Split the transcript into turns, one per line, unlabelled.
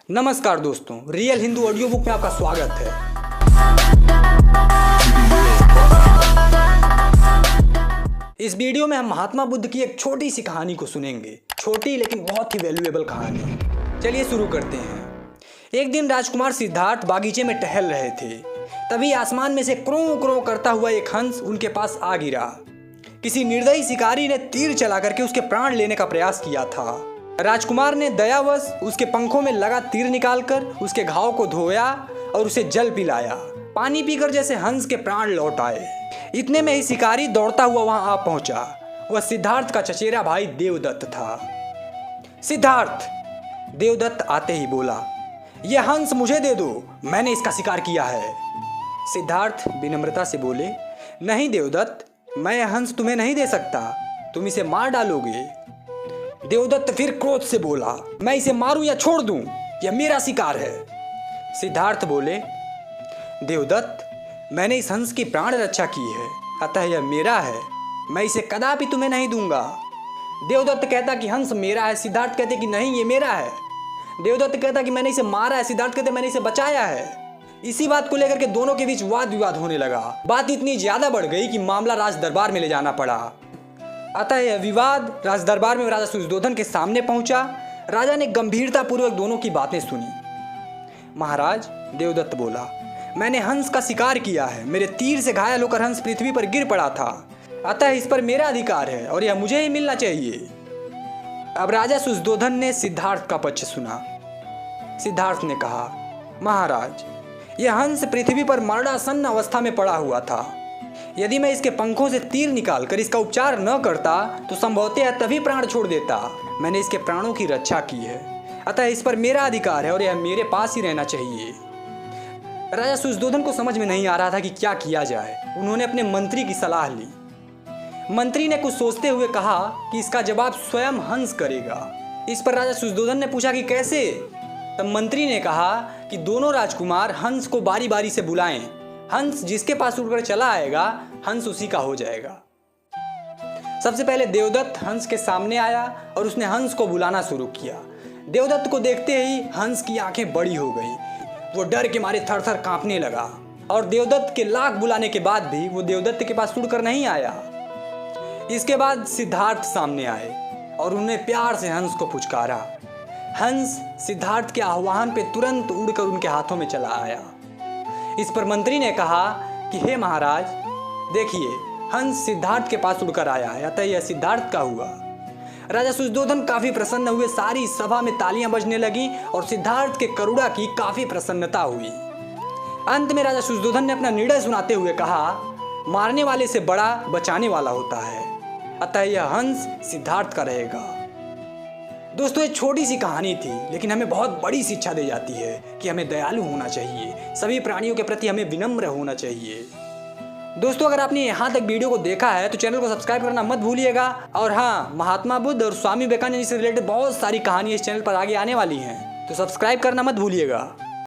नमस्कार दोस्तों, real Hindu audio book में आपका स्वागत है। इस वीडियो में हम महात्मा बुद्ध की एक छोटी सी कहानी को सुनेंगे। छोटी लेकिन बहुत ही वैल्यूएबल कहानी। चलिए शुरू करते हैं। एक दिन राजकुमार सिद्धार्थ बागीचे में टहल रहे थे। तभी आसमान में से क्रों क्रों करता हुआ एक हंस उनके पास आ गिरा। किसी निर्दयी शिकारी ने तीर चला करके उसके प्राण लेने का प्रयास किया था। राजकुमार ने दयावश उसके पंखों में लगा तीर निकालकर उसके घाव को धोया और उसे जल पिलाया। पानी पीकर जैसे हंस के प्राण लौट आए। इतने में ही शिकारी दौड़ता हुआ वहां आ पहुंचा। वह सिद्धार्थ का चचेरा भाई देवदत्त था। सिद्धार्थ, देवदत्त आते ही बोला, यह हंस मुझे दे दो, मैंने इसका शिकार किया है। सिद्धार्थ विनम्रता से बोले, नहीं देवदत्त, मैं यह हंस तुम्हें नहीं दे सकता, तुम इसे मार डालोगे। देवदत्त फिर क्रोध से बोला, मैं इसे मारूं या छोड़ दूं, यह मेरा शिकार है। सिद्धार्थ बोले, देवदत्त, मैंने इस हंस की प्राण रक्षा की है, अतः यह मेरा है, मैं इसे कदापि तुम्हें नहीं दूंगा। देवदत्त कहता कि हंस मेरा है। सिद्धार्थ कहते कि नहीं, ये मेरा है। देवदत्त कहता कि मैंने इसे मारा है। सिद्धार्थ कहते मैंने इसे बचाया है। इसी बात को लेकर के दोनों के बीच वाद विवाद होने लगा। बात इतनी ज्यादा बढ़ गई कि मामला राज दरबार में ले जाना पड़ा। अतः यह विवाद राज दरबार में राजा शुद्धोधन के सामने पहुंचा। राजा ने गंभीरता पूर्वक दोनों की बातें सुनी। महाराज, देवदत्त बोला, मैंने हंस का शिकार किया है। मेरे तीर से घायल होकर हंस पृथ्वी पर गिर पड़ा था, अतः इस पर मेरा अधिकार है और यह मुझे ही मिलना चाहिए। अब राजा शुद्धोधन ने सिद्धार्थ का पक्ष सुना। सिद्धार्थ ने कहा, महाराज, यह हंस पृथ्वी पर मरणासन्न अवस्था में पड़ा हुआ था। यदि मैं इसके पंखों से तीर निकालकर इसका उपचार न करता तो संभवतः तभी प्राण छोड़ देता। मैंने इसके प्राणों की रक्षा की है, अतः इस पर मेरा अधिकार है और यह मेरे पास ही रहना चाहिए। राजा शुद्धोधन को समझ में नहीं आ रहा था कि क्या किया जाए। उन्होंने अपने मंत्री की सलाह ली। मंत्री ने कुछ सोचते हुए कहा कि इसका जवाब स्वयं हंस करेगा। इस पर राजा शुद्धोधन ने पूछा कि कैसे? तब मंत्री ने कहा कि दोनों राजकुमार हंस को बारी बारी से बुलाएं। हंस जिसके पास उड़कर चला आएगा, हंस उसी का हो जाएगा। सबसे पहले देवदत्त हंस के सामने आया और उसने हंस को बुलाना शुरू किया। देवदत्त को देखते ही हंस की आंखें बड़ी हो गई। वो डर के मारे थर थर कांपने लगा और देवदत्त के लाख बुलाने के बाद भी वो देवदत्त के पास उड़कर नहीं आया। इसके बाद सिद्धार्थ सामने आए और उन्होंने प्यार से हंस को पुचकारा। हंस सिद्धार्थ के आह्वान पे तुरंत उड़कर उनके हाथों में चला आया। इस पर मंत्री ने कहा कि हे महाराज, देखिए, हंस सिद्धार्थ के पास उड़कर आया है, अतः यह सिद्धार्थ का हुआ। राजा शुद्धोधन काफी प्रसन्न हुए। सारी सभा में तालियां बजने लगी और सिद्धार्थ के करुणा की काफी प्रसन्नता हुई। अंत में राजा शुद्धोधन ने अपना निर्णय सुनाते हुए कहा, मारने वाले से बड़ा बचाने वाला होता है, अतः यह हंस सिद्धार्थ का रहेगा। दोस्तों, ये छोटी सी कहानी थी, लेकिन हमें बहुत बड़ी शिक्षा दे जाती है कि हमें दयालु होना चाहिए। सभी प्राणियों के प्रति हमें विनम्र होना चाहिए। दोस्तों, अगर आपने यहाँ तक वीडियो को देखा है तो चैनल को सब्सक्राइब करना मत भूलिएगा। और हाँ, महात्मा बुद्ध और स्वामी विवेकानंद से रिलेटेड बहुत सारी कहानियाँ इस चैनल पर आगे आने वाली हैं, तो सब्सक्राइब करना मत भूलिएगा।